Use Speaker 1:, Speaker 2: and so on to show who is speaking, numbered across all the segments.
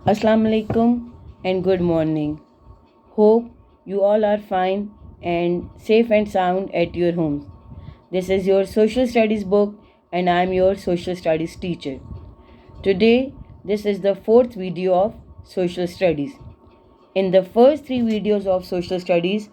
Speaker 1: Assalamu alaikum and good morning. Hope you all are fine and safe and sound at your homes. This is your social studies book and I am your social studies teacher. Today, this is the fourth video of social studies. In the first three videos of social studies,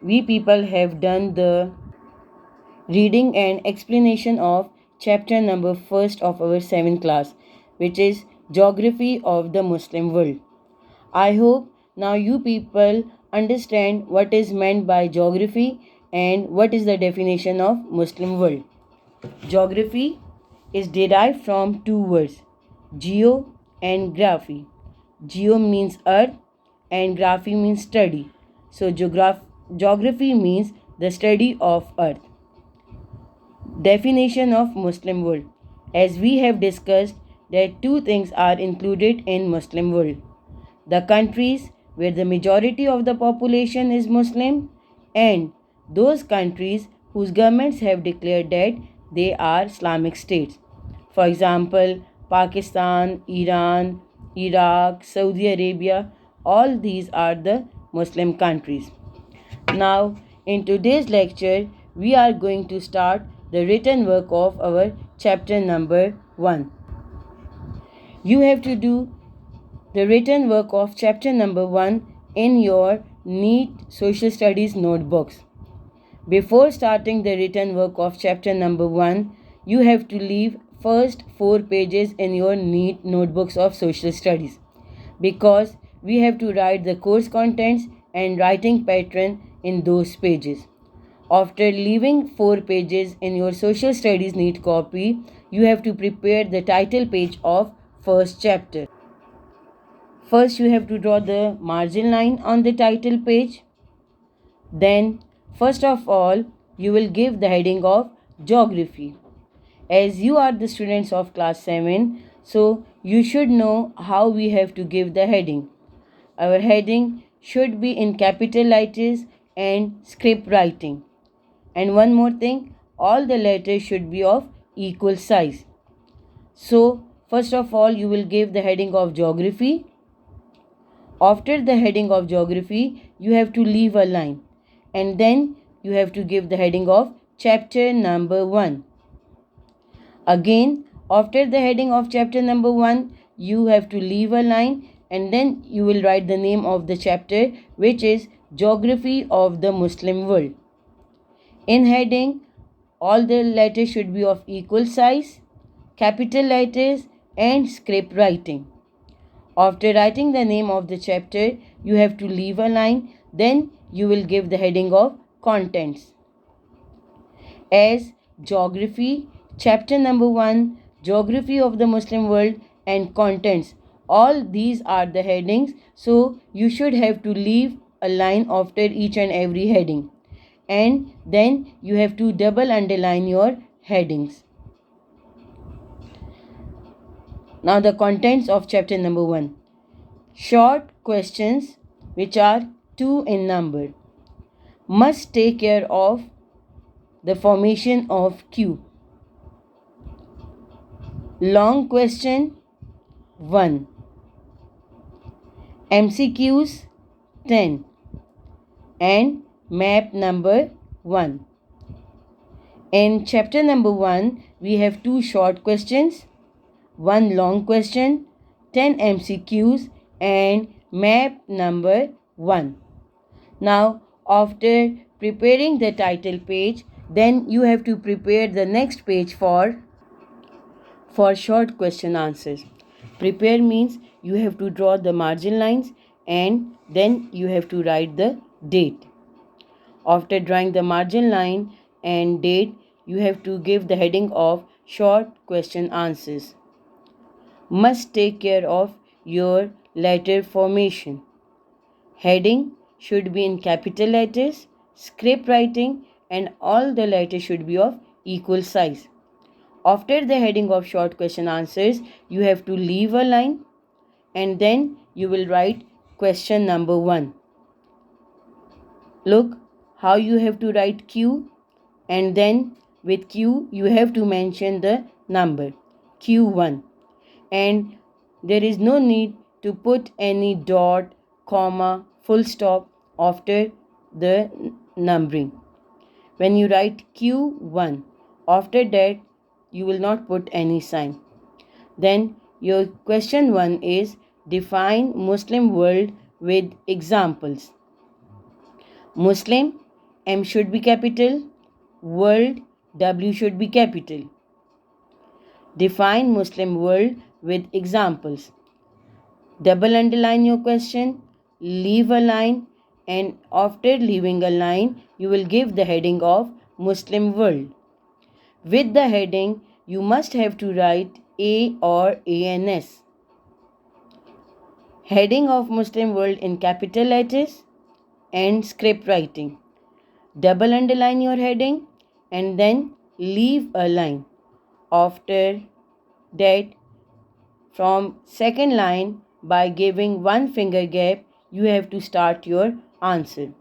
Speaker 1: we people have done the reading and explanation of chapter number first of our 7th class, which is Geography of the Muslim World. I hope now you people understand what is meant by geography and what is the definition of Muslim world. Geography is derived from two words, geo and graphy. Geo means earth and graphy means study. So geography means the study of earth. Definition of Muslim world. As we have discussed, that two things are included in Muslim world: the countries where the majority of the population is Muslim, and those countries whose governments have declared that they are Islamic states. For example, Pakistan, Iran, Iraq, Saudi Arabia, all these are the Muslim countries. Now, in today's lecture, we are going to start the written work of our chapter number 1. You have to do the written work of chapter number 1 in your neat social studies notebooks. Before starting the written work of chapter number 1, you have to leave first 4 pages in your neat notebooks of social studies, because we have to write the course contents and writing pattern in those pages. After leaving 4 pages in your social studies neat copy, you have to prepare the title page of first chapter. First, you have to draw the margin line on the title page. Then, first of all, you will give the heading of Geography. As you are the students of class 7, so you should know how we have to give the heading. Our heading should be in capital letters and script writing. And one more thing, all the letters should be of equal size. So, first of all, you will give the heading of Geography. After the heading of Geography, you have to leave a line, and then you have to give the heading of chapter number 1. Again, after the heading of chapter number 1, you have to leave a line, and then you will write the name of the chapter, which is Geography of the Muslim World. In heading, all the letters should be of equal size, capital letters and script writing. After writing the name of the chapter, you have to leave a line, then you will give the heading of contents. As Geography, chapter number 1, Geography of the Muslim World and contents. All these are the headings, so you should have to leave a line after each and every heading. And then you have to double underline your headings. Now the contents of chapter number 1. Short questions which are 2 in number. Must take care of the formation of Q. Long question 1. MCQs 10 and map number 1. In chapter number 1, we have 2 short questions, 1 long question, 10 MCQs and map number 1. Now, after preparing the title page, then you have to prepare the next page for short question answers. Prepare means you have to draw the margin lines and then you have to write the date. After drawing the margin line and date, you have to give the heading of short question answers. Must take care of your letter formation. Heading should be in capital letters, script writing, and all the letters should be of equal size. After the heading of short question answers, you have to leave a line and then you will write question number 1. Look how you have to write Q, and then with Q you have to mention the number Q1, and there is no need to put any dot, comma, full stop after the numbering. When you write Q1, after that you will not put any sign. Then your question 1 is define Muslim world with examples. Muslim, M should be capital. World, W should be capital. Define Muslim world with examples. Double underline your question, leave a line, and after leaving a line, you will give the heading of Muslim world. With the heading, you must have to write A or ANS. Heading of Muslim world in capital letters and script writing. Double underline your heading and then leave a line. After that, from second line, by giving one finger gap, you have to start your answer.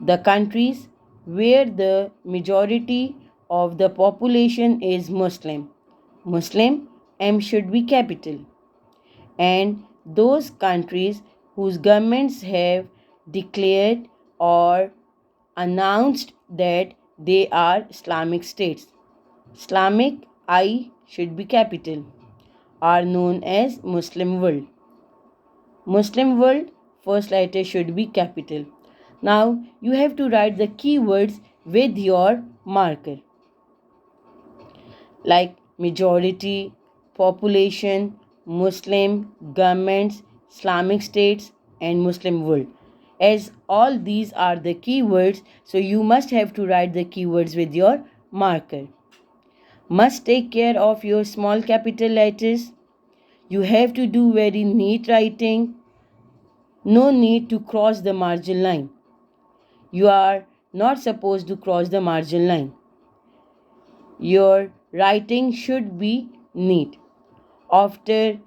Speaker 1: The countries where the majority of the population is Muslim. Muslim, M should be capital. And those countries whose governments have declared or announced that they are Islamic states. Islamic, I should be capital, are known as Muslim world. Muslim world, first letter should be capital. Now you have to write the keywords with your marker, like majority, population, Muslim, governments, Islamic states, and Muslim world. As all these are the keywords, so you must have to write the keywords with your marker. Must take care of your small capital letters. You have to do very neat writing. No need to cross the margin line. You are not supposed to cross the margin line. Your writing should be neat. After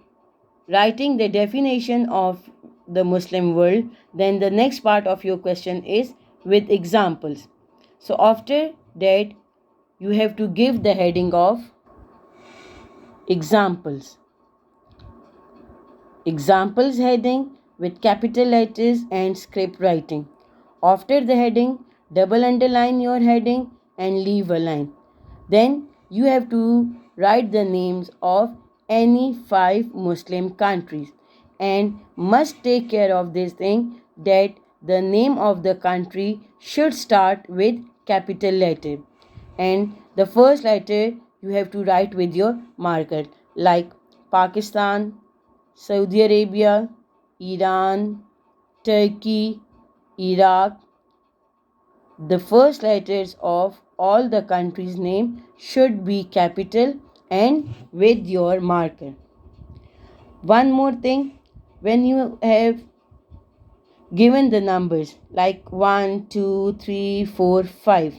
Speaker 1: writing the definition of the Muslim world, then the next part of your question is with examples. So after that, you have to give the heading of examples. Examples heading with capital letters and script writing. After the heading, double underline your heading and leave a line. Then you have to write the names of any 5 Muslim countries and must take care of this thing that the name of the country should start with capital letter, and the first letter you have to write with your marker, like Pakistan, Saudi Arabia, Iran, Turkey, Iraq. The first letters of all the countries' name should be capital and with your marker. One more thing, when you have given the numbers like 1, 2, 3, 4, 5,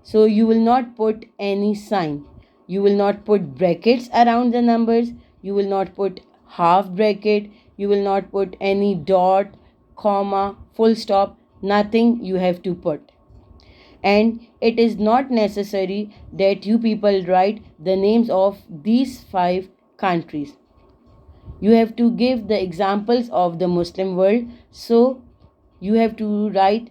Speaker 1: so you will not put any sign. You will not put brackets around the numbers. You will not put half bracket. You will not put any dot, comma, full stop. Nothing you have to put. And it is not necessary that you people write the names of these 5 countries. You have to give the examples of the Muslim world, so you have to write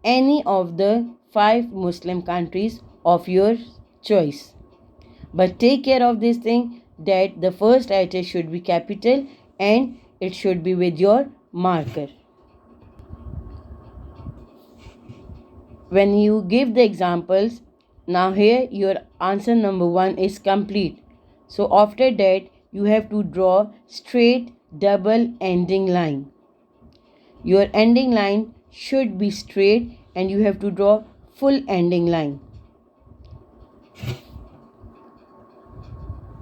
Speaker 1: any of the 5 Muslim countries of your choice. But take care of this thing that the first letter should be capital and it should be with your marker. When you give the examples, now here your answer number 1 is complete. So after that you have to draw straight double ending line. Your ending line should be straight and you have to draw full ending line.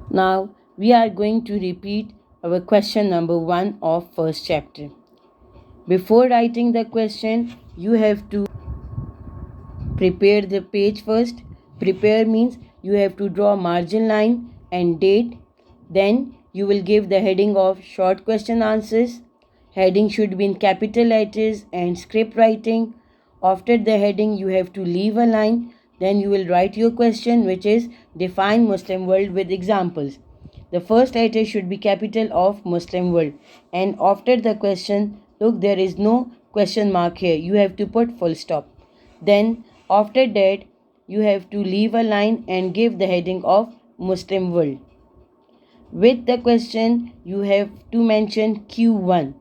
Speaker 1: Now we are going to repeat our question number 1 of first chapter. Before writing the question, you have to prepare the page first. Prepare means you have to draw margin line and date. Then you will give the heading of short question answers. Heading should be in capital letters and script writing. After the heading, you have to leave a line. Then you will write your question, which is define Muslim world with examples. the first letter should be capital of Muslim world. And after the question, look, there is no question mark here. You have to put full stop. Then after that, you have to leave a line and give the heading of Muslim world. With the question, you have to mention Q1,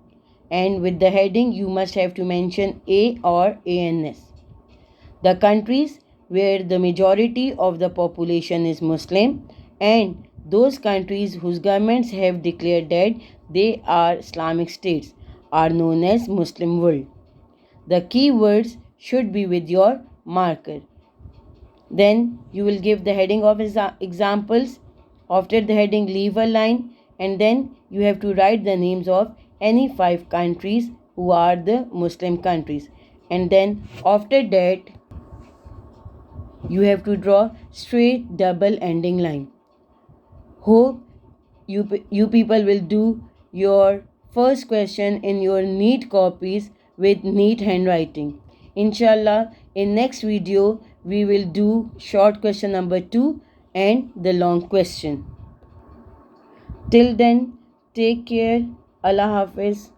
Speaker 1: and with the heading, you must have to mention A or ANS. The countries where the majority of the population is Muslim, and those countries whose governments have declared that they are Islamic states are known as Muslim world. The keywords should be with your marker. Then you will give the heading of examples. After the heading, leave a line, and then you have to write the names of any 5 countries who are the Muslim countries. And then after that, you have to draw straight double ending line. Hope you people will do your first question in your neat copies with neat handwriting. Inshallah, in next video we will do short question number 2 and the long question. Till then, take care. Allah Hafiz.